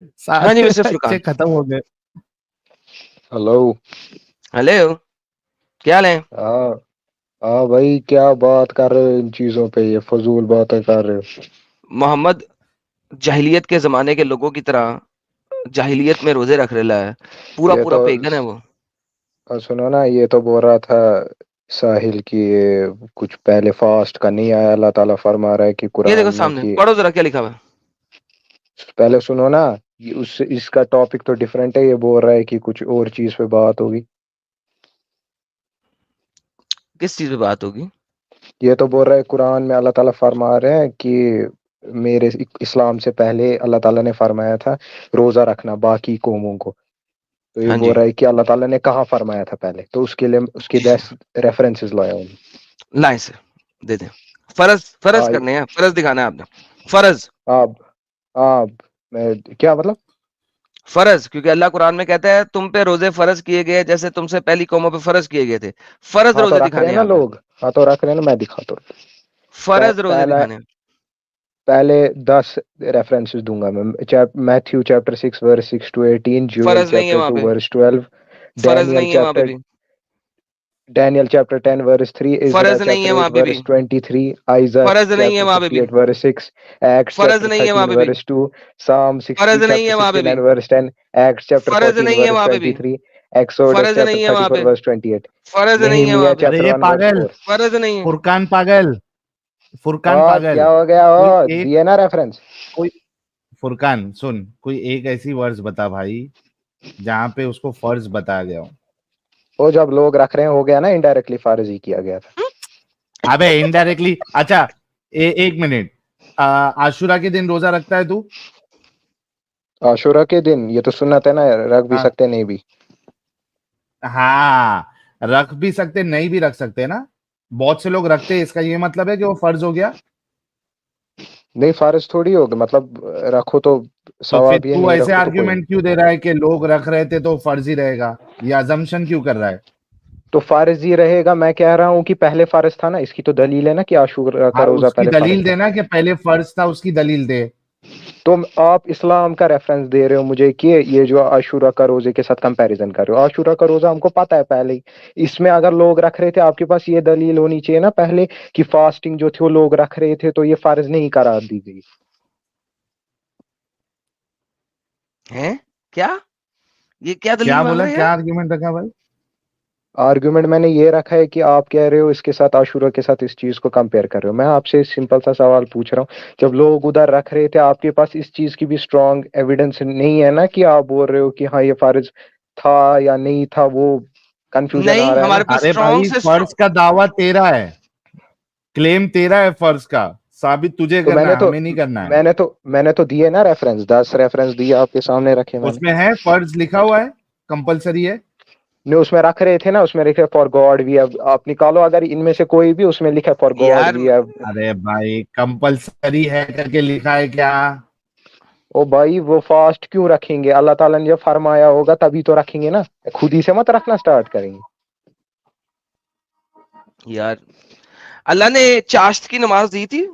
हाँ जी सारे मिस्टर बच्चे फुरकान। खत्म हो गए। हेलो। हेलो, क्या हाल है? हाँ। हाँ भाई, क्या बात कर रहे हो इन चीजों पे? ये फजूल बातें कर रहे हो। मोहम्मद जाहिलियत के जमाने के लोगों की तरह जाहिलियत में रोजे रख रहा है। पूरा ये पूरा तो पेगन है वो। सुनो ना, ये तो बोल रहा था साहिल की ये कुछ पहले फास्ट का नहीं आया, अल्लाह ताला फरमा रहा है कि ये देखो कुरान में सामने, कि पढ़ो जरा क्या लिखा हुआ है। पहले सुनो ना। ये उस इसका टॉपिक तो डिफरेंट है, ये बोल रहा है कि कुछ और चीज पे बात होगी। किस चीज पे बात होगी? ये तो बोल रहा है कुरान में अल्लाह ताला फरमा रहे हैं कि मेरे इस्लाम से पहले अल्लाह ताला ने फरमाया था रोजा रखना बाकी कौमों को। तो ये हाँ बोल जी। रहा है कि अल्लाह ताला ने कहाँ फरमाया था पहले, तो उसके लिए उसके 10 रेफरेंसेस लाया उन्हें। लाइन से दे दे। फर्ज फर्ज हाँ। करने हैं, फर्ज दिखाना है आपने। फर्ज। आप आप मैं क्या मतलब? फर्ज, क्योंकि अल्लाह कुरान में कहता है तुम पे रोजे फर्ज किए गए जैसे तुमसे पहली कौमों पे फर्ज किए गए थे। फर्ज हाँ तो रोजे रख रहे दिखाने हैं हैं ना आपने। लोग। हाँ तो रख रहे हैं ना, मैं दिखाता हूँ। फर्ज रोजे पहला दिखाने हैं। पहले 10 रेफरेंसेस दूंगा मैं। Matthew chapter 6 verse 6 to 18, Jual फर्ज नहीं है चैप्टर वहां 2 पे। वर्स 12, फर्ज डैनियल नहीं है वहां पे चैप्टर भी। Daniel chapter 10 verse 3, Ezra फर्ज नहीं है chapter 8 वहां पे भी। verse 23, Isaiah फर्ज नहीं है chapter वहां पे भी। 58 verse 6, Acts फर्ज chapter नहीं है वहां 13 पे भी। verse 2, Psalm 60 फर्ज नहीं chapter है वहां पे भी। 69 verse 10, Acts chapter फर्ज 14 नहीं है verse वहां पे भी। 23, Exodus फर्ज chapter नहीं है वहां 34 पे। verse 28, फर्ज नहीं है वहां Nehemiah पे। अरे chapter ये 1 verse पागल 4। फर्ज नहीं है। फुरकान पागल, फुरकान और पागल। क्या हो गया? कोई हो एक दिए ना रेफरेंस। कोई फुरकान सुन, कोई एक ऐसी वर्ड्स बता भाई जहां पे उसको फर्ज बताया गया हो। वो जब लोग रख रहे हैं हो गया ना, इनडायरेक्टली फारज ही किया गया था। अबे इनडायरेक्टली, अच्छा। एक मिनट। आशुरा के दिन रोजा रखता है तू? आशुरा के दिन ये तो सुन्नत है ना, रख भी हाँ। सकते नहीं भी। हाँ, रख भी सकते नहीं भी रख सकते ना। बहुत से लोग रखते हैं, इसका ये मतलब है कि वो फर्ज हो गया। नहीं, फारज थोड़ी होगा, मतलब रखो तो तो फिर सवाब ये, तू नहीं ऐसे रखो तो कोई नहीं। आर्ग्यूमेंट क्यों दे रहा है कि लोग रख रहे थे तो फर्ज ही रहेगा? ये अजम्पशन क्यों कर रहा है? तो फारज ही रहेगा। मैं कह रहा हूँ कि पहले फारज था ना, इसकी तो दलील है ना कि आशूरा का हाँ, रोजा उसकी पहले फारज दलील था। देना कि पहले फर्ज था, उसकी दलील दे। तो आप इस्लाम का रेफरेंस दे रहे हो मुझे कि ये जो आशूरा का रोजे के साथ कंपैरिजन कर रहे हो। आशूरा का रोजा हमको पता है पहले ही। इसमें अगर लोग रख रहे थे, आपके पास ये दलील होनी चाहिए ना पहले कि फास्टिंग जो थी वो लोग रख रहे थे, तो ये फर्ज नहीं करार दी गई। हैं? क्या? ये क्या दलील क्या मांग बोला, रहे हैं क्या यार? आर्ग्यूमेंट रखा भाई? आर्गुमेंट मैंने ये रखा है कि आप कह रहे हो इसके साथ आशूरा के साथ इस चीज को कंपेयर कर रहे हो। मैं आपसे सिंपल सा सवाल पूछ रहा हूँ, जब लोग उधर रख रहे थे आपके पास इस चीज की भी स्ट्रांग एविडेंस नहीं है ना कि आप बोल रहे हो कि हाँ ये फर्ज था या नहीं था? वो कंफ्यूजन आ नहीं, रहा है हमारे ना। पास अरे स्ट्रॉन्ग भाई, से फर्ज का दावा तेरा है, क्लेम तेरा है, फर्ज का साबित तुझे तो करना है, हमें नहीं करना है। मैंने तो दिए ना रेफरेंस, 10 रेफरेंस दिए आपके सामने रखे मैंने। उसमें है, फर्ज लिखा हुआ है, कंपलसरी है। नहीं, उसमें रख रहे थे ना, उसमें लिखे फॉर गॉड वी हैव। आप निकालो अगर इनमें से कोई भी, उसमें लिखा फॉर गॉड यार। We have. अरे भाई, कंपलसरी है करके लिखा है क्या? ओ भाई, वो फास्ट क्यों रखेंगे? अल्लाह ताला ने जब फरमाया होगा तभी तो रखेंगे ना, खुद ही से मत रखना स्टार्ट करेंगे। यार, अल्लाह ने चाश्त की नमाज दी थी।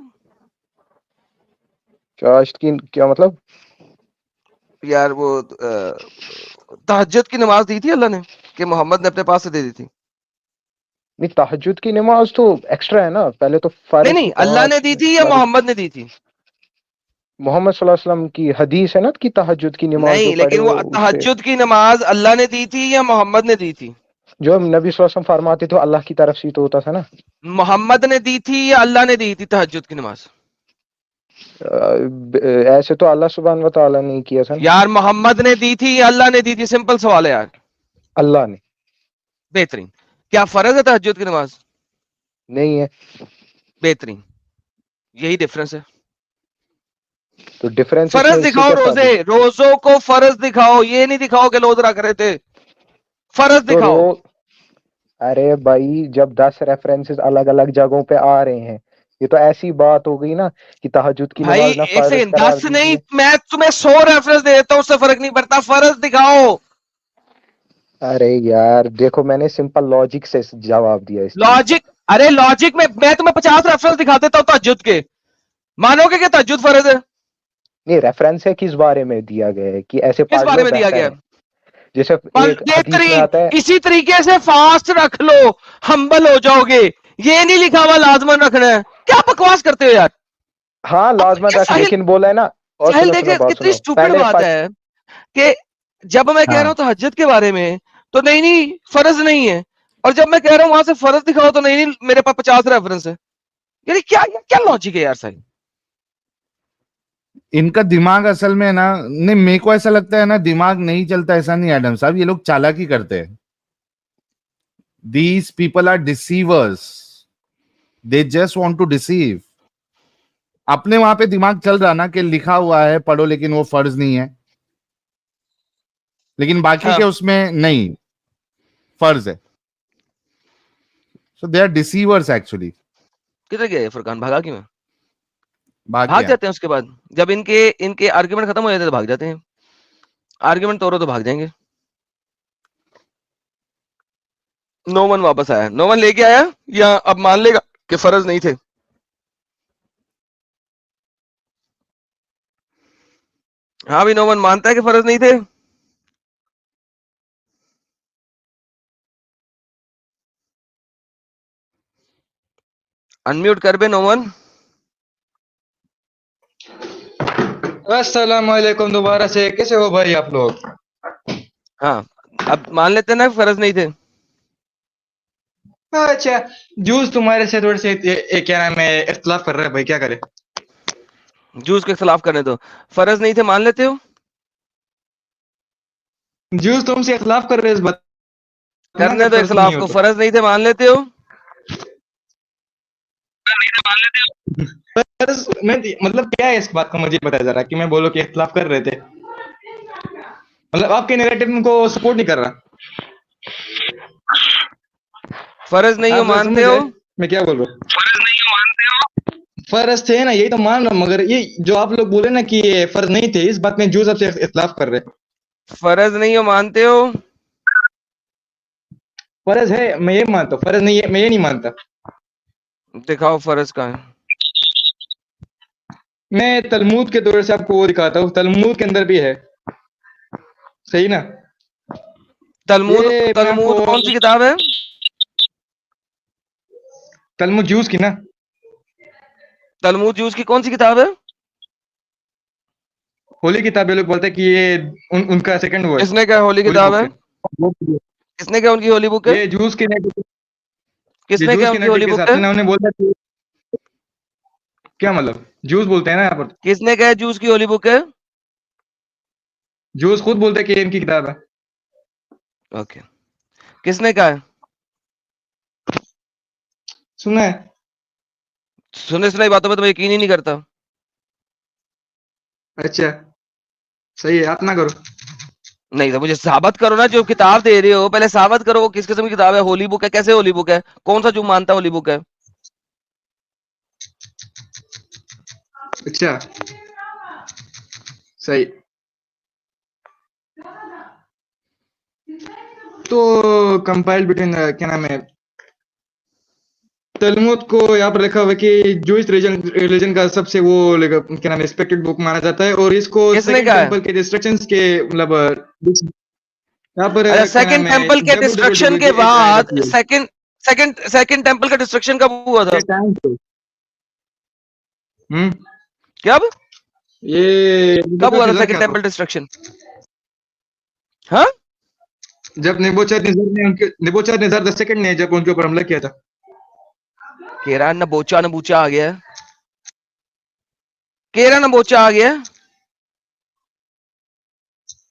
चाश्त की क्या मतलब? यार वो तहज्जुद की नमाज दी थी अल्लाह ने, कि मोहम्मद ने अपने पास से दे दी थी। नहीं, तहज्जुद की नमाज तो एक्स्ट्रा है ना, पहले तो नहीं फर्ज नहीं, थी अल्लाह ने 5 दी थी या फर्ज। मोहम्मद ने दी थी? मोहम्मद सल्लल्लाहु अलैहि वसल्लम की हदीस है ना कि तहज्जुद की नमाज जो नहीं, पढ़े लेकिन वो वो उससे। तहज्जुद की नमाज अल्लाह ने दी थी या मोहम्मद ने दी थी? जो नबी सल्लल्लाहु अलैहि वसल्लम फरमाते थे अल्लाह की तरफ से ही तो होता था ना। मोहम्मद ने दी थी या अल्लाह ने दी थी तहज्जुद की नमाज? ऐसे तो अल्लाह सुब्हान व तआला ने किया था ना। यार, मोहम्मद ने दी थी या अल्लाह ने दी थी? सिंपल सवाल है यार। अल्लाह ने। बेहतरीन। क्या फर्ज है तहज्जुद की नमाज? नहीं है। बेहतरीन। यही डिफरेंस है। तो डिफरेंस इसमें फर्ज इससे दिखाओ क्या रोजे, साबित? रोजों को फर्ज दिखाओ, ये नहीं दिखाओ कि लोग रख रहे थे। फर्ज तो रो दिखाओ। अरे भाई, जब 10 रेफरेंसेस अलग अलग जगहों पे आ रहे हैं, ये तो ऐसी बात हो गई ना कि तहज्जुद की भाई नमाज ना एक फर्ज सेकंड, करार 10 दी गई नहीं, है। मैं तुम्हें 100 रेफरेंस दे देता हूं, उससे फर्क नहीं पड़ता। फर्ज दिखाओ। अरे यार देखो, मैंने सिंपल लॉजिक से जवाब दिया इस चीज का। लॉजिक? अरे लॉजिक में मैं तुम्हें 50 रेफरेंस दिखा देता हूं तहज्जुद के। मानोगे कि तहज्जुद फर्ज है? नहीं, रेफरेंस है किस बारे में दिया गया है कि ऐसे किस पढ़ बारे लो में दिया बेहतर गया? है? जैसे एक हदीस में बेहतरीन, आता है, इसी तरीके से फास्ट रख लो, हम्बल हो जाओगे। ये नहीं लिखा हुआ लाजमन रखना है। क्या बकवास करते हो यार? हाँ लाजमन ये रख, साहिल, लेकिन बोला है ना। और साहिल सुनो सुनो देखे बात कितनी सुनो स्टूपिड पहले बात है कि जब मैं कह रहा हूं हाँ, तहज्जुद के बारे में तो नहीं नहीं फर्ज नहीं है, और जब मैं कह रहा हूं वहां से फर्ज दिखाओ तो नहीं नहीं मेरे पास 50 रेफरेंस है। यार क्या क्या लॉजिक है यार साहिल? इनका दिमाग असल में ना, नहीं मेरे को ऐसा लगता है ना, दिमाग नहीं चलता ऐसा नहीं एडम साहब, ये लोग चालाकी करते हैं। These people are deceivers, they just want to deceive. अपने वहां पे दिमाग चल रहा ना कि लिखा हुआ है पढ़ो, लेकिन वो फर्ज नहीं है, लेकिन बाकी हाँ, के उसमें नहीं, फर्ज है। सो दे आर डिसीवर्स एक्चुअली। किधर गया ये फुरकान? भागा क्यों है? भाग भाग गया। जाते हैं उसके बाद, जब इनके इनके आर्ग्यूमेंट खत्म हो जाते हैं तो भाग जाते हैं। आर्ग्यूमेंट तोड़ो तो भाग जाएंगे। नोमन वापस आया, नोमन लेके आया या अब मान लेगा कि फर्ज नहीं थे? हाँ भी नोमन मानता है कि फर्ज नहीं थे। अनम्यूट कर बे नोमन। अस्सलाम वालेकुम दोबारा से, कैसे हो भाई आप लोग? हाँ, अब मान लेते हैं ना कि फर्ज नहीं थे। अच्छा, जूस तुम्हारे से थोड़े से क्या नाम है, इख्तलाफ कर रहा है भाई, क्या करे? जूस के खिलाफ करने दो। फर्ज नहीं थे मान लेते हो? जूस तुमसे इख्तलाफ कर रहे हैं इस बात पे ना करने कि दो फर्ज नहीं इख्तलाफ हो को। तो। फर्ज नहीं थे मान लेते हो? फर्ज मैं मतलब क्या है इस बात का, मुझे बता जरा कि मैं बोलो कि इख्तलाफ कर रहे थे, मतलब आपके नैरेटिव को सपोर्ट नहीं कर रहा। फर्ज नहीं हो आप जरा समझ मानते हो? गए मैं क्या बोल रहा हूँ? फर्ज थे ना, यही तो मान रहा हूँ, मगर ये जो आप लोग बोले ना कि ये फर्ज नहीं थे, इस बात में जूस आपसे इख्तलाफ कर रहे हैं। फर्ज नहीं हो मानते हो? फर्ज है, मैं ये मानता हूँ, फर्ज नहीं है मैं ये नहीं मानता। दिखाओ फर्ज का है। मैं तलमूद के दौर से आपको वो दिखाता हूँ, तलमूद के अंदर भी है, सही ना? तलमूद, ये मैं तलमूद आपको कौन सी किताब है? तलमूद जूस की ना, तलमूद जूस की कौन सी किताब है? होली किताब ये लोग बोलते हैं कि ये उनका सेकंड वो है, किसने कहा होली होली किताब बुक है? है। किसने कहा उनकी होली बुक है? ये जूस के नेटिव, ये किसने जूस कहा के उनकी नेटिव होली के बुक हिसाब है? से ना उन्हें बोलता है कि क्या मतलब जूस बोलते हैं ना यहाँ पर, किसने कहा जूस की होली बुक है? जूस खुद बोलते हैं कि ये इनकी किताब है। ओके, किसने कहा है? सुना है? सुने सुनाई बातों पे तो मैं यकीन ही नहीं करता। अच्छा, सही है, आप ना करो। नहीं तो मुझे साबित करो ना, जो किताब दे रहे हो पहले साबित करो वो किस किस्म की किताब है। होली बुक है? कैसे होली बुक है? कौन सा जो मानता है होली बुक है? अच्छा, सही। तो कंपाइल्ड बिटवीन क्या नाम है, तलमुद को यहाँ पर लिखा हुआ है कि जूइश रिलीजन का सबसे वो क्या नाम है रिस्पेक्टेड बुक माना जाता है, और इसको किसने सेकंड कहा है? टेम्पल के डिस्ट्रक्शंस के मतलब यहाँ पर अच्छा, क्या नाम सेकंड है टेम्पल के डिस्ट्रक्शन के बाद www.js second second second temple का डिस्ट्रक्शन कब हुआ था? हम्म, कब ये कब हुआ था निबूचतनेस्सर सेकंड क्या था? Temple destruction? हाँ, जब निबूचतनेस्सर द सेकंड ने जब उनके ऊपर हमला किया था। केरा नबोचा नबूचा आ गया है। केरा नबोचा आ गया है।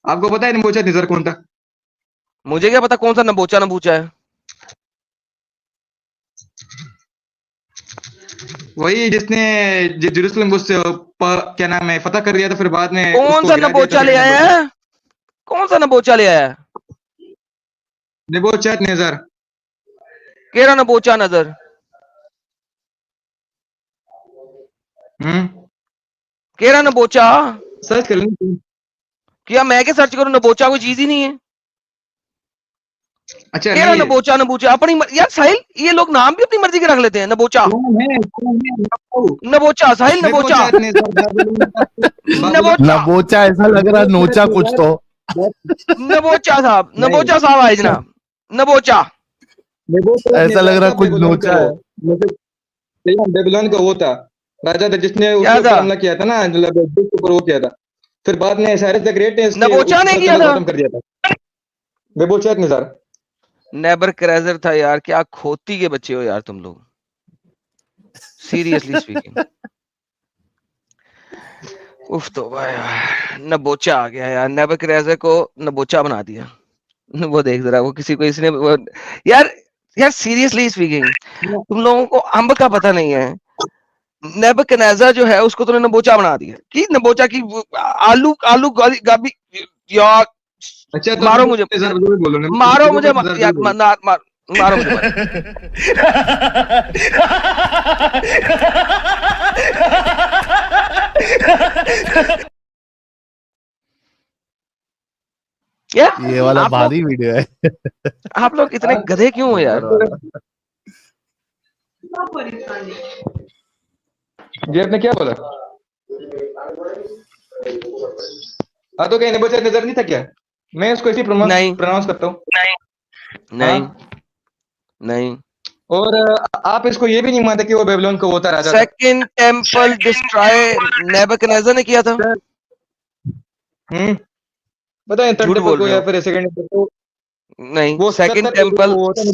आपको पता है निबूचतनेस्सर कौन था? मुझे क्या पता कौन सा नबोचा नबूचा है? वही जिसने जेरूसलम को क्या नाम है फतह कर लिया था, फिर बाद में कौन उसको सा गिरा दिया था नबोचा ले सेकंड आया टेम्पल को। है? कौन सा नबोचा ले आया है? निबूचतनेस्सर। केरा नबोचा नजर। हम्म, केरा नबोचा। सर्च कर लेंगे। क्या मैं क्या सर्च करूं? नबोचा कोई चीज ही नहीं है। अच्छा कह रहा नबोचा नबूचा अपनी यार साहिल, ये लोग नाम भी अपनी मर्जी के रख लेते हैं। नबोचा नबोचा साहिल नबोचा नबोचा नबोचा ऐसा लग रहा नोचा कुछ तो। नबोचा साहब आए जनाब, नबोचा ऐसा लग रहा कुछ नोचा है। बेबीलोन का वो था, राजा था जिसने उसके क्या ऊपर था? हमला किया था ना, मतलब उसके ऊपर वो किया था। फिर बाद में साइरस द ग्रेट ने इसके नबोचा ने उसकी किया सल्तनत था? खत्म कर दिया था। नेबूचदनेस्सर। नेबुकदनेस्सर था यार। क्या खोती के बच्चे हो यार तुम लोग, सीरियसली स्पीकिंग। उफ तो यार, नबोचा आ गया यार, नेबुकदनेस्सर को नबोचा बना दिया। वो देख जरा, वो किसी को इसने वो, यार सीरियसली स्पीकिंग, तुम लोगों को अंब का पता नहीं है। नेबुकदनेस्सर जो है उसको तुमने नबोचा बना दिया कि नबोचा की आलू आलू गाबी यार। अच्छा तो मारो मुझे, बोलो, मारो मुझे यार, मारो मुझे मत। ये वाला आप लोग, भारी वीडियो है। आप लोग इतने गधे क्यों हो यार? जी आपने क्या बोला? हाँ तो क्या नेबूचदनेस्सर नहीं था क्या? मैं उसको ऐसे नहीं प्रोनाउंस करता हूँ। नहीं हाँ? नहीं। और आप इसको ये भी नहीं मानते कि वो बेबीलोन का वो था, राजा था? सेकंड टेंपल डिस्ट्रॉय नेबुकदनेस्सर ने किया था। बताएं थर्ड झूठ टेंपल बोल को रहे या हो। फिर सेकंड टेंपल को। नहीं, वो सेकंड 70 AD टेंपल को होता है,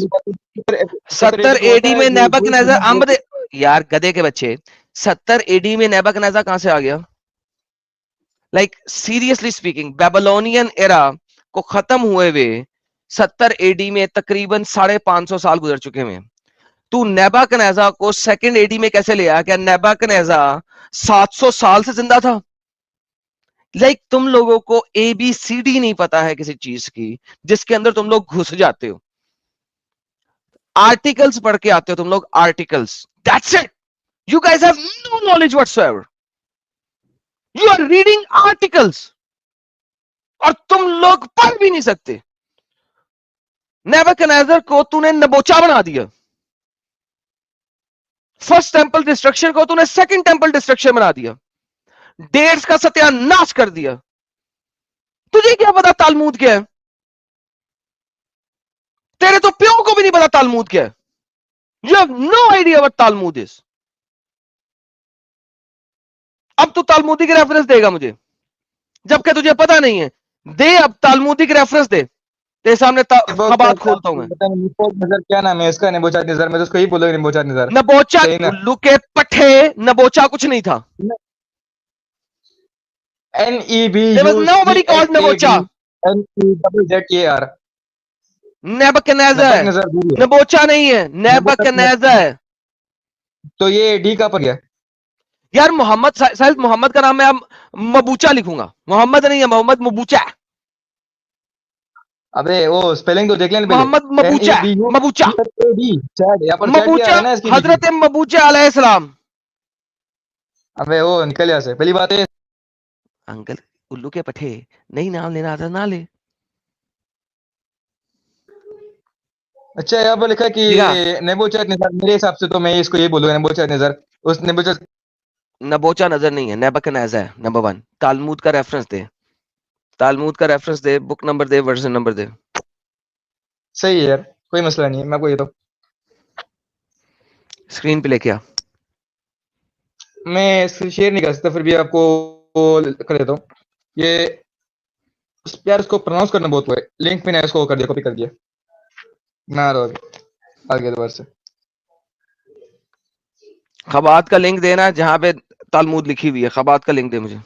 70 को होता एडी है में जो नेबुकदनेस्सर अंब दे, यार गधे के बच्चे, 70 एडी में नेबुकदनेस्सर कहां से आ गया? Like seriously speaking, Babylonian era को खत्म हुए हुए 70 एडी में तकरीबन 550 साल गुजर चुके हैं। तू नेबुकदनेस्सर को सेकंड एडी में कैसे ले आया? क्या नेबुकदनेस्सर 700 साल से जिंदा था? लाइक तुम लोगों को ABCD नहीं पता है किसी चीज की, जिसके अंदर तुम लोग घुस जाते हो। आर्टिकल्स पढ़ के आते हो तुम लोग, articles, that's it. You guys have no knowledge whatsoever. You are reading articles और तुम लोग पढ़ भी नहीं सकते। नेबुकदनेस्सर को तूने नबोचा बना दिया। फर्स्ट टेंपल डिस्ट्रक्शन को तूने सेकंड टेंपल डिस्ट्रक्शन बना दिया। डेट्स का सत्यानाश कर दिया। तुझे क्या पता तालमूद क्या है? तेरे तो प्यो को भी नहीं पता तालमूद क्या है। You have no idea what Talmud is. अब तू तालमूदी के रेफरेंस देगा मुझे, जबकि तुझे पता नहीं है। दे अब तालमूदी के रेफरेंस दे, तेरे सामने खबात खोलता हूं मैं। नेबूचदनेस्सर क्या नाम है इसका? नेबूचदनेस्सर, मैं तो उसको ही बोलूंगा नेबूचदनेस्सर। नबोचा, सही ना? उल्लू के पट्टे, नबोचा कुछ नहीं था। There was nobody called नबोचा। NEBUCHADNEZZAR। Nebuchadnezzar, नबोचा नहीं है, नेबुकदनेस्सर है। तो ये डी का पर गया? यार मोहम्मद, शायद मोहम्मद का नाम मैं अब मबूचा लिखूंगा। मोहम्मद नहीं है, मोहम्मद मबूचा। अबे वो स्पेलिंग तो देख लेना पहले। मोहम्मद मबूचा, मबूचा, मबूचा, हजरत मबूचा अलैहिस्सलाम। अबे वो निकल यहाँ से, पहली बात है। अंकल उल्लू के पठे, नहीं नाम लेना आता ना ले। अच्छा यहाँ पर लिखा है कि नेबूचदनेस्सर, मेरे हिसाब से तो मैं इसको ये बोलूंगा नेबूचदनेस्सर। उस नबोचा नजर नहीं है, नेबुकदनेस्सर है। नंबर 1, तालमूद का रेफरेंस दे, तालमूद का रेफरेंस दे, बुक नंबर दे, वर्जन नंबर दे। सही है यार, कोई मसला नहीं है, मैं आपको ये तो स्क्रीन पे लेके आ। मैं शेयर नहीं कर सकता, फिर भी आपको कर देता हूँ। ये यार इसको प्रोनाउंस करना बहुत वो है। लिंक मैंने इसको कर दिया, कॉपी कर दिया ना। रो आगे दोबारा से खबात का लिंक देना जहां पे तालमूद लिखी हुई है। खबात का लिंक दे मुझे।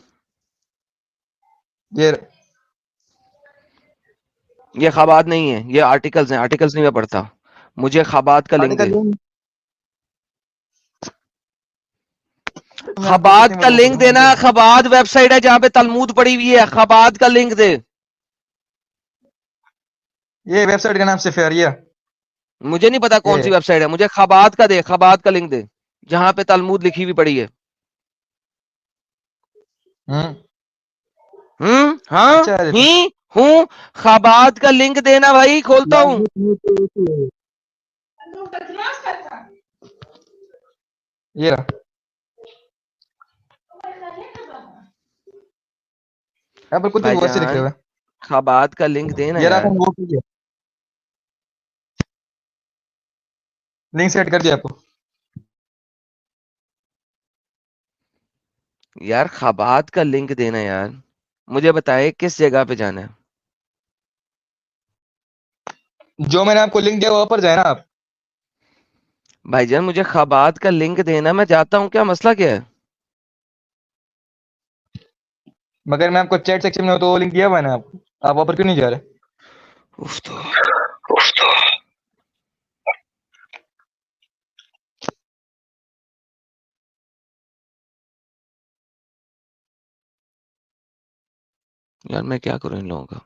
ये खबात नहीं है, ये आर्टिकल्स हैं। आर्टिकल्स नहीं मैं पढ़ता, मुझे खबात का लिंक दे। खबात का लिंक देना। खबात वेबसाइट है जहां पे तालमूद पड़ी हुई है। खबात का लिंक दे। ये वेबसाइट का नाम सिफारिया। मुझे नहीं पता कौन सी वेबसाइट है, मुझे खबात का दे, खबात का लिंक दे जहां पे तालमूद लिखी हुई पड़ी है। हाँ, अच्छा, ही हूँ। ख़ाबाद का लिंक देना भाई, खोलता हूँ। ये रहा, यहाँ पर कुछ वर्ड से लिखे हुए भाईजान हैं। ख़ाबाद का लिंक देना ये रहा, यार। आपने वो कीजिए, लिंक सेट कर दिया आपको। यार ख़ाबाद का लिंक देना यार। मुझे बताए किस जगह पे जाना है। जो मैंने आपको लिंक दिया वहां पर जाए ना आप। भाईजान मुझे ख़ाबाद का लिंक देना, मैं जाता हूँ, क्या मसला क्या है? मगर मैं आपको चैट सेक्शन में तो वो लिंक दिया हुआ है ना, आप वहां पर क्यों नहीं जा रहे? उफ तो यार मैं क्या करूं इन लोगों का।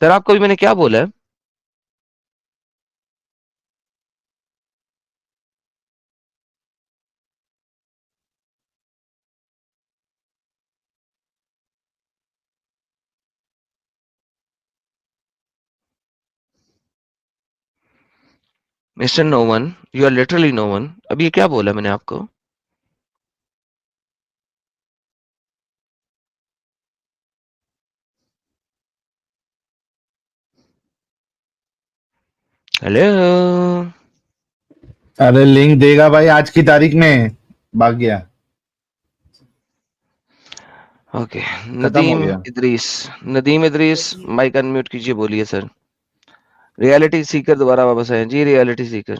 सर आपको भी मैंने क्या बोला है? Mister no one, you are literally no one. अभी ये क्या बोला मैंने आपको? हेलो। अरे लिंक देगा भाई आज की तारीख में, भाग गया, ओके। खत्म हो नदीम गया। इदरीस, नदीम इदरीस माइक अनम्यूट कीजिए, बोलिए सर। रियलिटी सीकर दोबारा वापस आए जी, रियलिटी सीकर।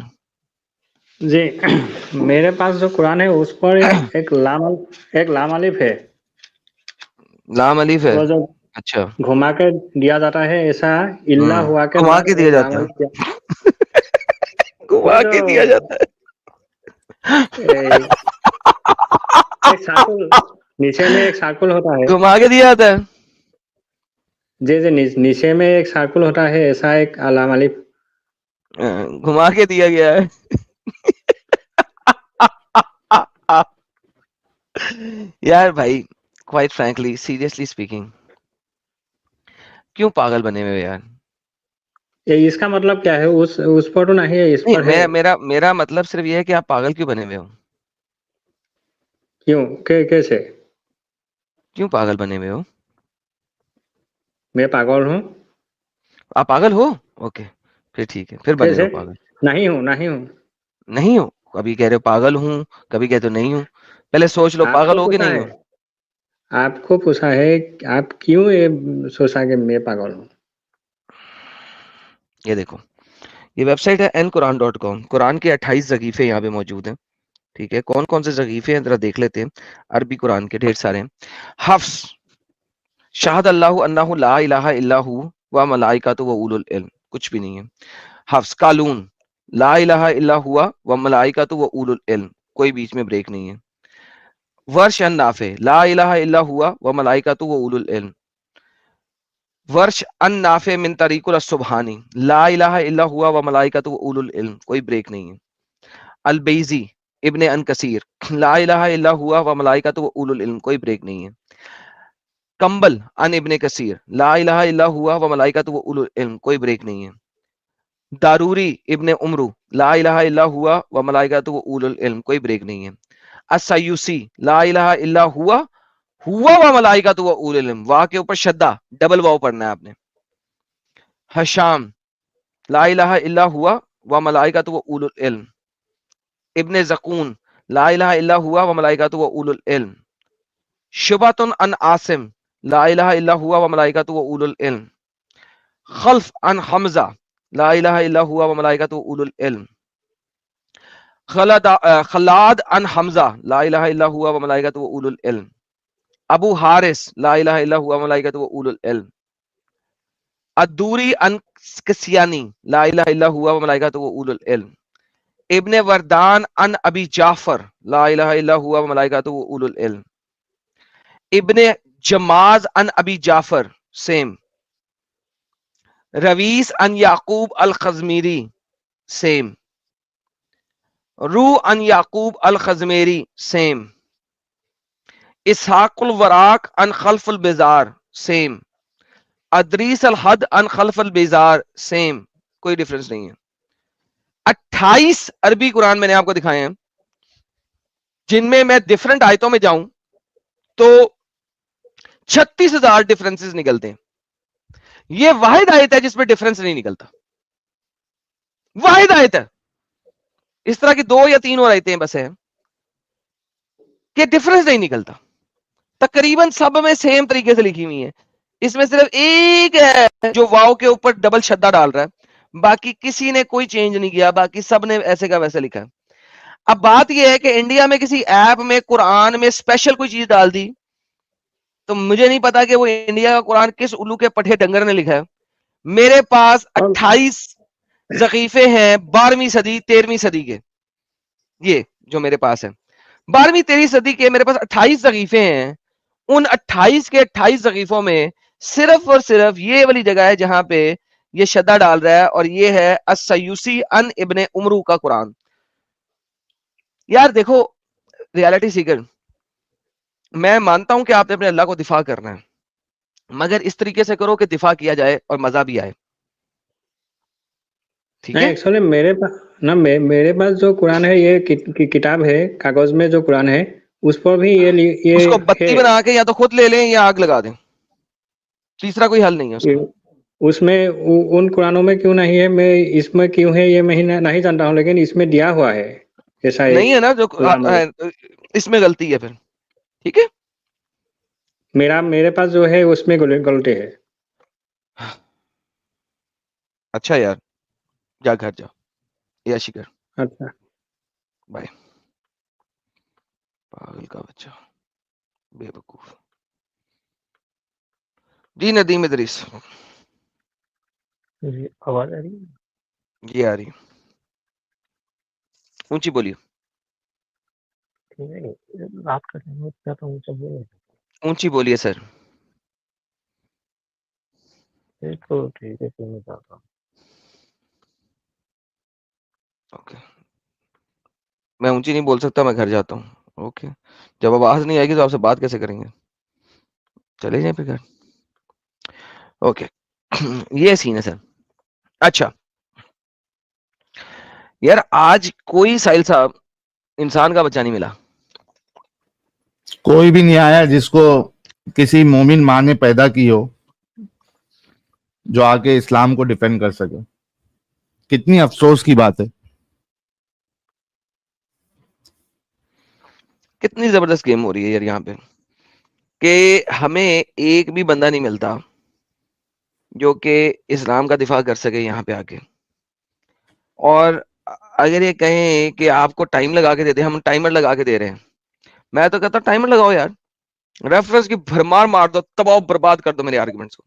जी मेरे पास जो कुरान है उस पर एक लाम अलिफ है, लाम अलीफ है। वो जो अच्छा, घुमा के दिया जाता है, ऐसा इल्ला हुआ के घुमा बाद के दिया एक लाम जाता अलिफ है। घुमा वो के दिया जो जाता है। ए, एक सर्कुल, नीचे में एक सर्कुल होता है। घुमा के दिया जाता है। जी जी, नीचे में एक सर्कुल होता है, ऐसा एक लाम अलिफ। घुमा के दिया गया है। यार भाई, क्वाइट फ्रैंकली, सीरियसली स्पीकिंग, क्यों पागल बने हुए हो यार? इसका मतलब क्या है? उस पर तो नहीं है, इस नहीं, पर है। मेरा मतलब सिर्फ ये है कि आप पागल क्यों बने हुए हो? क्यों? कैसे? क्यों पागल बने हुए हो? मैं पागल हूँ? आप पागल हो? ओके, फिर ठीक है, फिर बने कैसे? रहो पागल। नहीं हूँ, नहीं हूँ। नहीं हो? कभी कह रहे हो पागल हूँ, कभी कहते हो नहीं हूँ। पहले सोच लो, पागल आपको हो कि पूछा नहीं है, हो? आपको पूछा है, आप क्यों ये सोचा कि मैं पागल हूँ? ये देखो, ये वेबसाइट है nquran.com। कुरान के 28 जगीफे यहाँ पे मौजूद हैं। ठीक है, कौन कौन से जगीफे हैं जरा देख लेते हैं। अरबी कुरान के ढेर सारे हैं। हफ्स, शाहद अल्लाहु अन्नहु ला इलाहा इल्लाहु व मलाइकातु व उलुल इल्म, कुछ भी नहीं है। हफ्स कालून, ला इलाहा इल्ला हुआ व मलाइकातु व उलुल इल्म, कोई बीच में ब्रेक नहीं है। वर्ष अन नाफे, ला इलाहा इल्ला हुआ व मलाइकातु व उलुल इल्म। वर्ष अन नाफे मिन तरीकुल सुबहानी, ला इलाहा इल्ला हुआ व मलाइकातु व उलुल इल्म, कोई ब्रेक नहीं है। अल बेजी इब्ने अन कसीर, ला इलाहा इल्ला हुआ व मलाइकातु व उलुल इल्म, कोई ब्रेक नहीं है। कंबल अन इब्ने कसीर, ला इलाहा इल्ला हुआ व मलाइकातु व उलुल इल्म, कोई ब्रेक नहीं है। दारूरी इब्ने उमरू, ला इलाहा इल्ला हुआ व मलाइकातु व उलुल इल्म, कोई ब्रेक नहीं है। अस्सयूसी, ला इलाहा इल्ला हुआ व मलाइकातु व उलुल इल्म, वाह के ऊपर शद्दा, डबल वाव पढ़ना है आपने। हशाम, ला इलाहा इल्ला हुआ व मलाइकातु व उलुल इल्म। इब्ने ज़कून, ला इलाहा इल्ला हुआ व मलाइकातु व उलुल इल्म। शुबतुन अन आसिम, ला इलाहा इल्ला हुआ व मलाइकातु व उलुल इल्म। खल्फ अन हमजा, ला इलाहा इल्ला हुआ व मलाइकातु व उलुल इल्म। खलाद अन हमजा, ला इलाहा इल्ला हुआ व मलाइकातु व उलुल इल्म। अबू हारिस, ला इलाहा इल्ला हुआ व मलाइकातु व उलुल इल्म। अद्दूरी अन कसियानी, ला इलाहा इल्ला हुआ व मलाइकातु व उलुल इल्म। इब्ने वरदान अन अबी जाफर, ला इलाहा इल्ला हुआ व मलाइकातु व उलुल इल्म। इब्ने जमाज अन अबी जाफर, सेम। रवीस अन याकूब अल खजमीरी, सेम। रू अन याकूब अल खजमेरी सेम, इसहाकुल वराक अन खल्फुल बेजार सेम, अदरीस अल हद अन खल्फुल बेजार सेम, कोई डिफरेंस नहीं है। 28 अरबी कुरान मैंने आपको दिखाए हैं जिनमें मैं डिफरेंट आयतों में जाऊं तो 36,000 डिफरेंसेस निकलते हैं। यह वाहिद आयत है जिसमें डिफरेंस नहीं निकलता, वाहिद आयत है। इस तरह की 2 या 3 और आयतें बस है कि डिफरेंस नहीं निकलता, तकरीबन सब में सेम तरीके से लिखी हुई है। इसमें सिर्फ एक है जो वाव के ऊपर डबल शद्दा डाल रहा है, बाकी किसी ने कोई चेंज नहीं किया, बाकी सब ने ऐसे का वैसे लिखा है। अब बात यह है कि इंडिया में किसी ऐप में कुरान में स्पेशल कोई चीज डाल दी, तो मुझे नहीं पता कि वो इंडिया का कुरान किस उल्लू के पठे डंगर ने लिखा है। मेरे पास 28 ज़कीफे हैं 12वीं सदी 13वीं सदी के, ये जो मेरे पास है 12वीं 13वीं सदी के मेरे पास 28 ज़कीफे हैं। उन 28 के 28 ज़कीफों में सिर्फ और सिर्फ ये वाली जगह है जहां पे ये शद्दा डाल रहा है, और ये है अस्सयूसी अन इब्ने उमरू का कुरान। यार देखो, रियलिटी सीकर, मैं मानता हूं कि आपने अपने अल्लाह को दिफा करना है, मगर इस तरीके से करो कि दिफा किया जाए और मजा भी आए, ठीक नहीं है? एक्चुअली मेरे पास जो कुरान है ये किताब है, कागज में जो कुरान है उस पर भी ये उसको बत्ती है। बना के या तो खुद ले लें या आग लगा दें, तीसरा कोई हल नहीं है उसका। उसमें उन कुरानों में क्यों नहीं है, मैं इसमें क्यों है ये मैं नहीं जानता हूँ, लेकिन इसमें दिया हुआ है ऐसा नहीं है ना जो कुरान। इसमें गलती है फिर, ठीक है? मेरे पास जो है उसमें गलती है। अच्छा यार, जा घर जा, याशी कर, अच्छा बाय। पागल का बच्चा, बेवकूफ। जी नदीम इदरीस, आवाज आ रही है? ये आ रही, ऊंची बोलिए, नहीं, रात का टाइम है, क्या तो ऊंचा बोले। ऊंची बोलिए सर। ये तो ठीक है, फिर मैं जाता हूँ। ओके, मैं ऊंची नहीं बोल सकता, मैं घर जाता हूँ। ओके, जब आवाज नहीं आएगी तो आपसे बात कैसे करेंगे? चले जाए फिर घर। ओके ये सीन है सर। अच्छा यार, आज कोई साहिल साहब इंसान का बच्चा नहीं मिला। कोई भी नहीं आया जिसको किसी मोमिन माँ ने पैदा की हो, जो आके इस्लाम को डिफेंड कर सके। कितनी अफसोस की बात है। कितनी जबरदस्त गेम हो रही है यार यहाँ पे, कि हमें एक भी बंदा नहीं मिलता जो कि इस्लाम का दिफा कर सके यहाँ पे आके। और अगर ये कहें कि आपको टाइम लगा के दे दे, हम टाइमर लगा के दे रहे हैं, मैं तो कहता टाइमर लगाओ यार, रेफरेंस की भरमार मार दो, तबाह बर्बाद कर दो मेरे आर्गुमेंट्स को।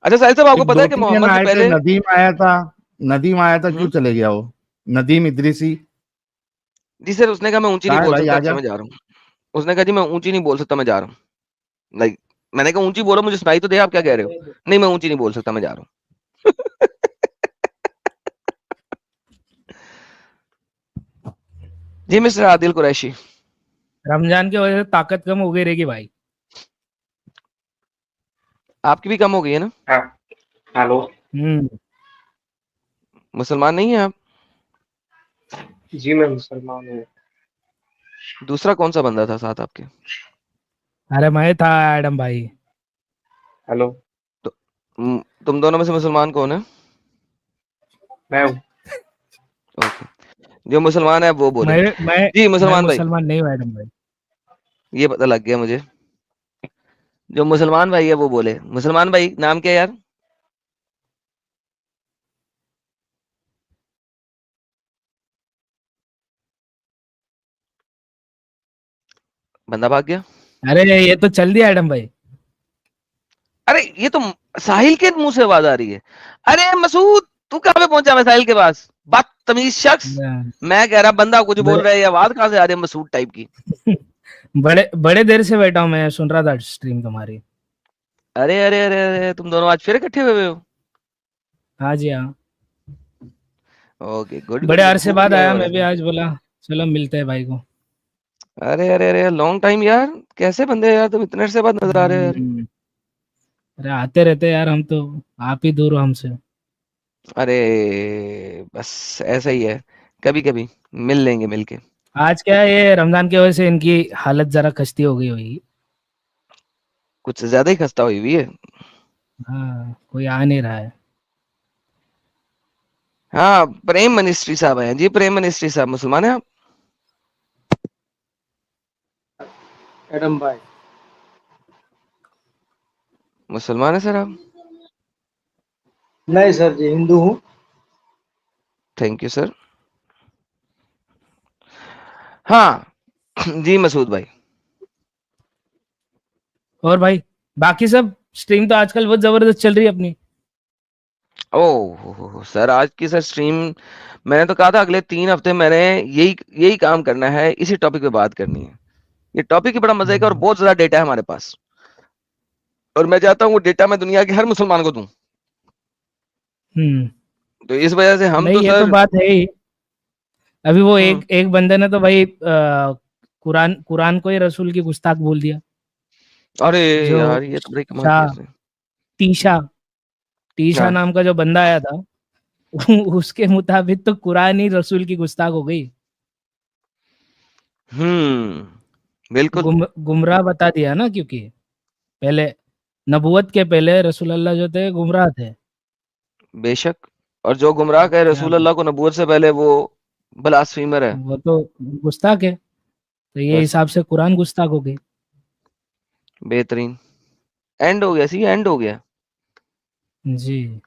अच्छा साहिल साहब, आपको एक पता दो है कि तीन मोहम्मद से आए थे, पहले नदीम आया था, क्यों चले गया वो? नदीम इदरीसी जी सर, उसने कहा मैं ऊंची नहीं कहाँ है बोल भाई? सकता, आ अच्छा जा। मैं जा रहा हूँ। उसने कहा जी मैं ऊंची नहीं बोल सकता, मैं जा रहा हूँ। लाइक मैंने कहा ऊंची बोलो, मुझे सुनाई तो दे, आप क्या कह रहे हो? नहीं मैं ऊंची नहीं बोल सकता, मैं जा रहा हूँ। जी मिस्टर आदिल कुरैशी, रमजान की वजह से ताकत कम हो गई रहेगी भाई। आपकी भी कम हो गई है ना? हेलो, मुसलमान नहीं है आप? जी मैं मुसलमान हूँ। दूसरा कौन सा बंदा था साथ आपके? अरे मैं था एडम भाई। हेलो, तुम दोनों में से मुसलमान कौन है? मैं हूँ। ओके, जो मुसलमान है वो बोले। मैं जी मुसलमान भाई, मुसलमान नहीं हूँ एडम भाई। ये पता लग गया मुझे। जो मुसलमान भाई है वो बोले। मुसलमान भाई नाम क्या है यार? बंदा भाग गया। अरे ये तो चल दिया एडम भाई। अरे ये तो साहिल के मुंह से आवाज आ रही है। अरे मसूद, तू कहाँ पे पहुंचा? मैं साहिल के पास, बदतमीज शख्स। मैं कह रहा बंदा कुछ बोल रहा है, ये आवाज कहाँ से आ रही है मसूद टाइप की? बड़े बड़े देर से बैठा हूँ, मैं सुन रहा था स्ट्रीम तुम्हारी। अरे अरे अरे अरे, तुम दोनों आज फिर इकट्ठे हुए हो? हाँ जी हाँ, ओके, गुड बड़े गुड गुड, अरसे खूब बाद एंजॉय आया, हो रहा मैं है भी फिर। आज बोला चलो मिलते हैं भाई को। अरे अरे अरे, लॉन्ग टाइम यार, कैसे बंदे हैं यार, तुम इतने अरसे बाद नजर आ रहे हो यार। हम्म, अरे आते रहते यार हम तो, आप ही दूर हो हमसे। अरे बस ऐसा ही है, कभी कभी मिल लेंगे मिलके। आज क्या है, ये रमजान की वजह से इनकी हालत जरा खस्ती हो गई होगी। कुछ ज्यादा ही खस्ता हुई हुई है। हाँ, कोई आ नहीं रहा है। हाँ, प्रेम मिनिस्ट्री साहब हैं जी, प्रेम मिनिस्ट्री साहब, मुसलमान हैं आप? एडम भाई। मुसलमान है सर आप? नहीं सर जी, हिंदू हूँ। Thank you sir. हाँ जी मसूद भाई। और भाई बाकी सब, स्ट्रीम तो आजकल बहुत जबरदस्त चल रही है अपनी। सर आज की सर स्ट्रीम, मैंने तो कहा था अगले 3 हफ्ते मैंने यही यही काम करना है, इसी टॉपिक पे बात करनी है। ये टॉपिक ही बड़ा मजे का और बहुत ज्यादा डेटा है हमारे पास, और मैं चाहता हूँ वो डेटा मैं दुनिया के हर मुसलमान को दूं। हम्म, तो इस वजह से हम नहीं तो ये तो सर। बात है ही। अभी वो हम्म, एक एक बंदे ने तो भाई कुरान कुरान को ही रसूल की गुस्ताख बोल दिया। अरे जो यार ये तो बड़ी कमाल की शाह उसने। टीशा टीशा हाँ। नाम का जो बंदा आया था उसके मुताबिक तो कुरान ही रसूल की गुस्ताख हो गई। बिल्कुल। गुमराह बता दिया ना, क्योंकि पहले नबूवत के पहले रसूल अल्लाह जो थे गुमराह थे। बेशक। और जो गुमराह कहे क्या, रसूल अल्लाह को नबूवत से पहले, वो ब्लास्फीमर है। वो तो गुस्ताख है, तो ये बस, हिसाब से कुरान गुस्ताख हो गई। बेहतरीन। एंड हो गया, सी एंड हो गया। जी।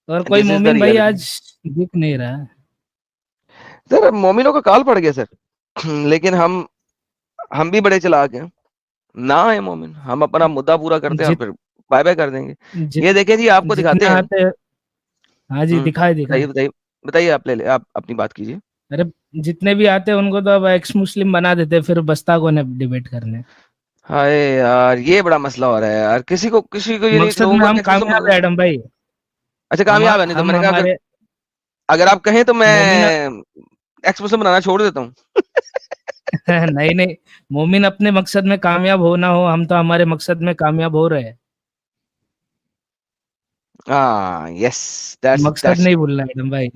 और कोई दिस इज द मोमिन भाई रियलिटी। आज दिख नहीं रहा है। सर मोमिनों का काल पड़ गया सर लेकिन हम भी बड़े चालाक हैं। ना है मोमिन, हम अपना मुद्दा पूरा करते हैं और जित फिर बाय बाय कर देंगे। जित ये देखिए जी, आपको जितने दिखाते हैं। आते, हाँ जी, दिखाए बताइए दिखाए। बताइए। बताइए, आप आप अपनी बात कीजिए। अरे जितने भी आते हैं उनको तो अब एक्स मुस्लिम बना देते हैं, फिर बस्ता को ने डिबेट करने। हाय यार, ये बड़ा मसला हो रहा है यार, किसी को ये नहीं, मकसद लोगों में को हम एक्स मुसलमान कामयाब है बनाना। एडम भाई। अच्छा, हम कामयाब है, नहीं तो हम मैंने कहा फिर हमारे अगर आप कहें तो मैं मोमिन एक्स मुस्लिम बनाना छोड़ देता हूँ नहीं नहीं, मोमिन अपने मकसद में कामयाब हो ना हो, हम तो हमारे मकसद में कामयाब हो रहे हैं। हाँ यस, दैट्स मकसद दैट्स नहीं ट्रू, भूलना एडम भाई।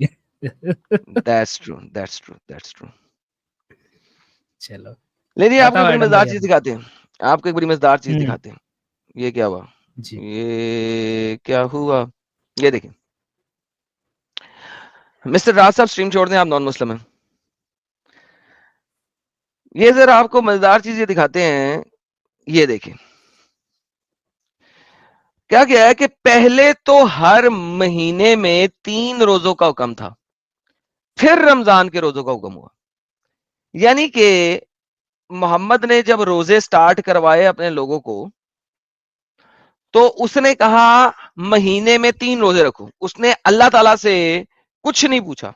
That's true, that's true, that's true. चलो, लेकिन आपको एक बताओ बड़ी एडम मजेदार भाई चीज अब। दिखाते हैं। आपको एक बड़ी मजेदार चीज हम्म। दिखाते हैं। ये क्या हुआ? जी। ये क्या हुआ? ये देखिए, मिस्टर राज साहब स्ट्रीम छोड़ दें, आप नॉन मुस्लिम हैं। ये सर आपको मजेदार चीज ये दिखाते हैं। ये देखिए, क्या क्या है कि पहले तो हर महीने में 3 रोजों का हुक्म था, फिर रमजान के रोजों का हुक्म हुआ। यानी कि मोहम्मद ने जब रोजे स्टार्ट करवाए अपने लोगों को, तो उसने कहा महीने में 3 रोजे रखो। उसने अल्लाह ताला से कुछ नहीं पूछा।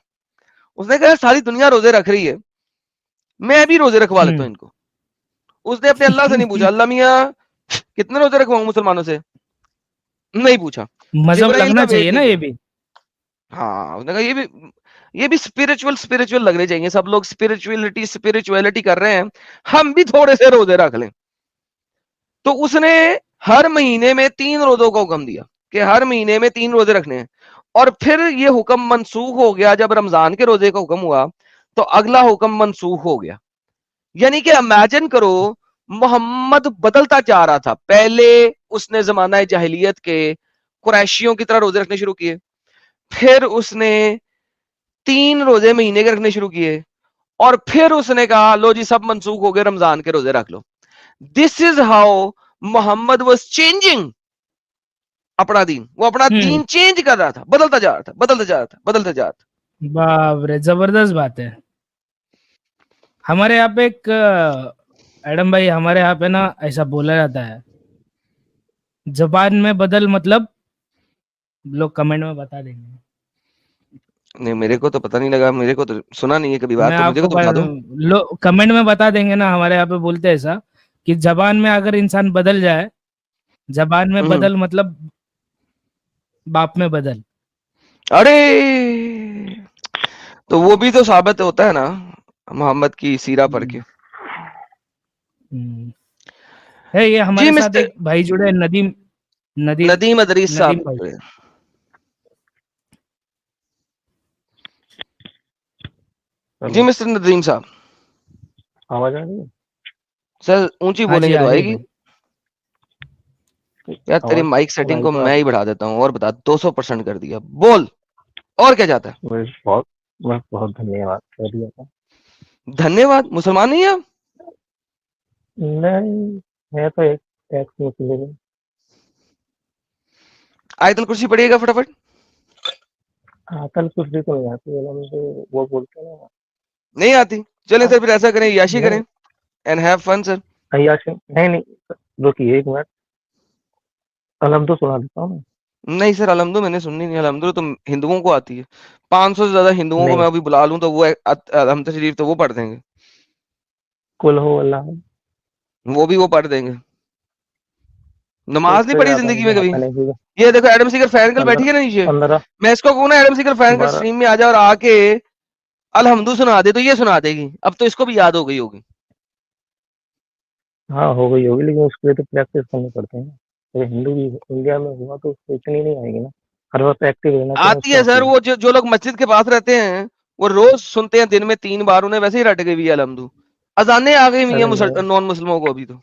उसने कहा सारी दुनिया रोजे रख रही है, मैं भी रोजे रखवा लेता हम्म। हूं इनको। उसने अपने अल्लाह से नहीं पूछा, अल्लाह मियाँ कितने रोजे रखवाऊं मुसलमानों से, नहीं पूछा। मजहब जिब्राइल का लगना वेट चाहिए नहीं ना ये किया। भी। हाँ, उसने कहा ये भी स्पिरिचुअल लगने चाहिए, सब लोग स्पिरिचुअलिटी स्पिरिचुअलिटी कर रहे हैं, हम भी थोड़े से रोजे रख लें। तो उसने हर महीने में 3 रोजों का हुक्म दिया कि हर महीने में 3 रोजे रखने हैं। और फिर ये हुक्म मनसूख हो गया जब रमजान के रोजे का हुक्म हुआ, तो अगला हुक्म मनसूख हो गया। यानी कि इमेजिन करो, मोहम्मद बदलता जा रहा था। पहले उसने जमाना जाहिलियत के कुरैशियों की तरह रोजे रखने शुरू किए, फिर उसने 3 रोजे महीने के रखने शुरू किए, और फिर उसने कहा लो जी सब मनसूख हो गए, रमजान के रोजे रख लो। This is how Muhammad was changing अपना दीन। वो अपना हम्म। दीन चेंज कर रहा था, बदलता जा रहा था, बदलता जा रहा था, बदलता जा रहा था। बाप रे, जबरदस्त बात है। हमारे यहाँ पे एक एडम भाई, हमारे यहाँ पे ना ऐसा बोला जाता है, जबान में बदल मतलब, लोग कमेंट में बता देंगे। नहीं, मेरे को तो पता नहीं लगा, मेरे को तो सुना नहीं है कभी मैं बात, तो मुझे को आपको तो बता दो। लोग कमेंट में बता देंगे ना, हमारे यहाँ पे बोलते हैं ऐसा कि जबान में अगर इंसान बदल जाए, जबान में हम्म, बदल मतलब बाप में बदल। अरे तो वो भी तो साबित होता है ना मोहम्मद की सीरा पढ़ के। है ये हमारे साथ मिस्टर एक भाई जुड़े हैं, नदीम नदीम नदीम अदरीस नदीम साहब। भाई। जी मिस्टर नदीम साहब, आवाज आ रही है? सर ऊंची हाँ जी बोलेंगे तो आ रही है आएगी। भाई। यार तेरी आवाज माइक सेटिंग आई को तो मैं ही बढ़ा देता हूँ और बता 200% कर दिया। बोल और क्या चाहता है? बहुत बस बहुत धन्यवाद कह दिया था। धन्यवाद। मुसलमान नहीं है आप? नहीं, मैं तो एक टैक्स मुस्लिम हूँ। आयतल कुर्सी पढ़िएगा फटाफट। आकल कुछ भी तो नहीं आती है, तो वो बोलते हैं ना। नहीं आती? चले सर फिर ऐसा करें, याशी करें नहीं एंड हैव फन सर। अय्याशी नहीं नहीं, रुकिए एक मिनट, अलम तो सुना देता हूँ ना। नहीं सर अलहमदु मैंने सुननी नहीं। अलहमदु तो हिंदुओं को आती है। 500 से ज्यादा हिंदुओं को नहीं, मैं अभी बुला लूं तो वो अलहमद शरीफ तो वो पढ़ देंगे। कुल हो अल्लाह, वो भी वो पढ़ देंगे। नमाज नहीं उससे पढ़ी ज्यादा जिंदगी मुझे में कभी? आता नहीं होगा। ये देखो एडम सीकर फैनकल बैठी 15 है ना नीचे। 15 मैं इसको कहूँ ना एडम सीकर फैनकल 12 स्ट्रीम में आ जाए और आके अलहमदु सुना दे तो ये सुना देगी। अब तो इसको भी याद हो गई होगी। हाँ हो गई होगी, लेकिन उसके लिए तो प्रैक्टिस करनी पड़ती है ना। तो हिंदू भी इंडिया में हुआ तो उसको इतनी नहीं आएगी ना। हर वक्त एक्टिव रहना चाहिए, आती उससे है आती सर। है। वो जो लोग मस्जिद के पास रहते हैं वो रोज सुनते हैं दिन में 3 बार, उन्हें वैसे ही रट गई हुई है अलहमदु। अजानें आ गई हुई अरे नहीं है नॉन मुस्लिमों को अभी तो।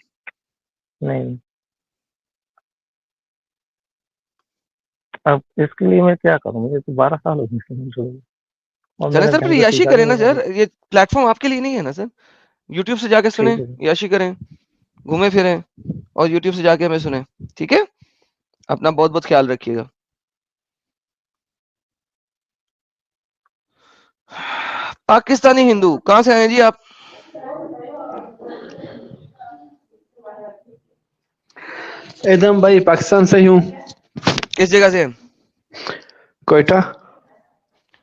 नहीं, अब इसके लिए मैं क्या करूँ, मुझे तो 12 साल हो गए मुस्लिम शुरू हुए, और चले मेरा सर फिर ढंग से याशी सीखा भी करें ना नहीं सर। अभी। ये प्लेटफॉर्म आपके लिए नहीं है ना सर। यूट्यूब से जाके सुने, ठीक है, याशी करें, घूमे फिरें और यूट्यूब से जाके हमें सुने। ठीक है, अपना बहुत बहुत ख्याल रखिएगा। पाकिस्तानी हिंदू कहाँ से आए जी आप? एकदम भाई पाकिस्तान से ही हूँ। किस जगह से? कोयटा।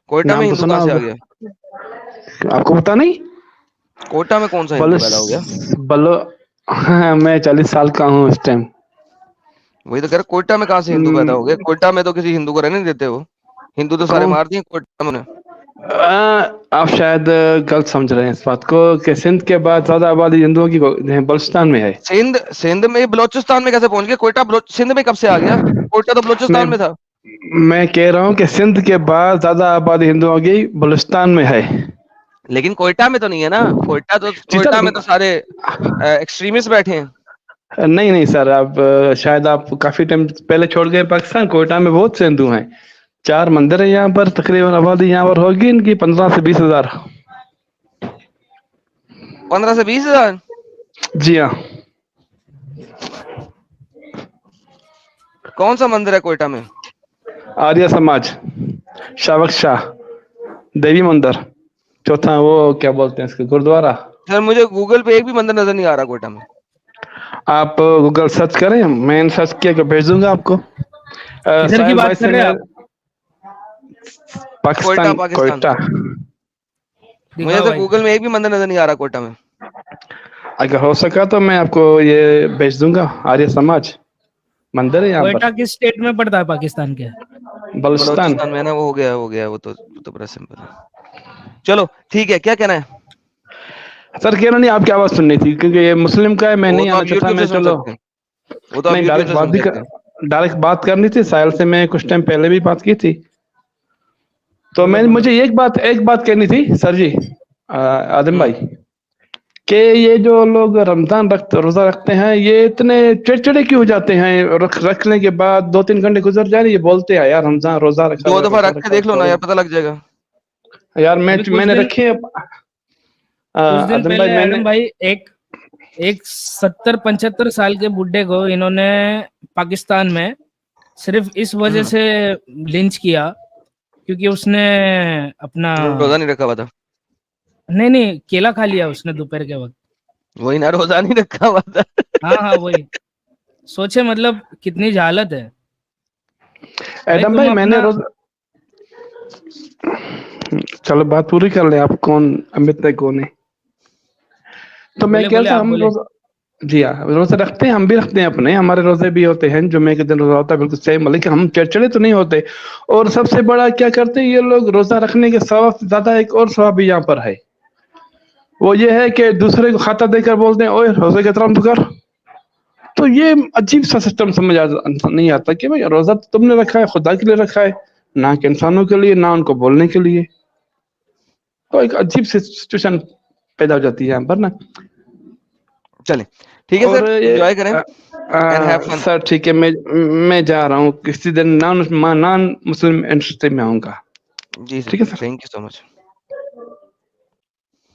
कोयटा में नाम तो हिंदू सुना कहाँ से आ होगा, गया? आपको पता नहीं? कोयटा में कौन सा हिंदू बलस पैदा हो गया? बलो हाँ, मैं 40 साल का हूँ इस टाइम। वही तो कह रहा, कोयटा में कहाँ से हिंदू पैदा हो गया? कोयटा में तो किसी हिंदू को रहने नहीं देते वो। हिंदू तो सारे कौन? मार दिए कोयटा में उन्हें। आप शायद गलत समझ रहे हैं इस बात को कि सिंध के बाद ज्यादा आबादी हिंदुओं की बलुचिस्तान में है। सिंध में बलोचिस्तान में कैसे पहुंच गया? कोयटा सिंध में कब से आ गया? कोयटा तो मैं बलोचिस्तान में था। मैं कह रहा हूँ कि सिंध के बाद ज्यादा आबादी हिंदुओं की बलुचिस्तान में है। लेकिन कोयटा में तो नहीं है ना। जी सर, कोयटा में तो सारे एक्सट्रीमिस्ट बैठे हैं। नहीं नहीं सर, आप शायद आप काफी टाइम पहले छोड़ गए पाकिस्तान। कोयटा में बहुत से हिंदू हैं, 4 मंदिर है यहाँ पर। तकरीबन आबादी यहाँ पर होगी इनकी 15 से 20 हजार। 15 से 20 हजार? जी हाँ। कौन सा मंदिर है कोयटा में? आर्य समाज, शावक शाह, देवी मंदिर, चौथा वो क्या बोलते हैं इसके, गुरुद्वारा। सर मुझे गूगल पे एक भी मंदिर नजर नहीं आ रहा कोयटा में। आप गूगल सर्च करें, मैंने सर्च किया कि भेज दूंगा आपको। किधर की साहिल बात भाई कर से रहे हैं मैं आप? पाकिस्तान, पाकिस्तान। कोयटा। मुझे दिखाओ तो भाई। गूगल में एक भी मंदिर नजर नहीं आ रहा कोयटा में। अगर हो सका तो मैं आपको ये भेज दूंगा। आर्य समाज मंदिर है यहाँ पर, कोयटा किस स्टेट में पड़ता है पाकिस्तान के? बलुचिस्तान। बलोचिस्तान में ना। वो हो गया वो तो बड़ा सिंपल है। चलो ठीक है, क्या कहना है? सर कह रहा नहीं, आपकी आवाज सुननी थी क्योंकि ये मुस्लिम का है, मैं वो नहीं तो आना आप चाहता। यूट्यूब मैं से सुन चलो सकते हैं। वो तो आप नहीं, यूट्यूब से सुन सकते हैं। डायरेक्ट बात करनी थी। साहिल से मैं कुछ टाइम पहले भी बात की थी। तो बोलो मैं बोलो। मुझे एक बात कहनी थी सर जी, आदम भाई, हम्म। कि ये जो लोग रमजान रोजा रखते हैं, ये इतने चिड़चिड़े क्यों हो जाते हैं? रखने के बाद 2-3 घंटे गुजर जाए, ये बोलते हैं यार रमजान रोजा रखा 2 हुआ है, दफा रोजा रख के रखा हुआ देख लो ना है, यार, पता लग जाएगा। यार अभी मैंने रखे हैं। कुछ दिन आदम भाई पहले मैंने आदम भाई एक 70-75 साल के बुड्ढे को इन्होंने पाकिस्तान में सिर्फ इस वजह से लिंच किया क्योंकि उसने अपना रोजा नहीं रखा हुआ था। नहीं केला खा लिया उसने दोपहर के वक्त। वही ना, रोजा नहीं रखा हुआ था। हाँ वही। सोचे मतलब कितनी जहालत है भाई। एडम तुम भाई मैंने अपना रोज, चलो बात पूरी कर ले। आप कौन, अमित भाई कौन है? तो मैं बोले कह बोले रहा था आप हम बोले। जी हाँ, रोजे रखते हैं, हम भी रखते हैं अपने, हमारे रोजे भी होते हैं, जुम्मे के दिन रोजा होता है बिल्कुल सेम, लेकिन हम चिड़चिड़े तो नहीं होते। और सबसे बड़ा क्या करते हैं ये लोग, रोजा रखने के सवाब से ज्यादा एक और सवाब भी यहाँ पर है, वो ये है कि दूसरे को खाता देकर बोलते हैं, ओए रोजे का एहतराम तो कर। तो ये अजीब सा सिस्टम समझ नहीं आता कि भाई रोजा तो तुमने रखा है, खुदा के लिए रखा है, ना कि इंसानों के लिए, ना उनको बोलने के लिए। तो एक अजीब सी सिचुएशन पैदा हो जाती है यहाँ पर ना। चलें, ठीक है और सर, ये एंजॉय करें एंड हैव फन। सर ठीक है, मैं जा रहा हूँ किसी दिन, नॉन मुस्लिम इंडस्ट्री में आऊंगा। जी सर, ठीक है sir. Thank you so much.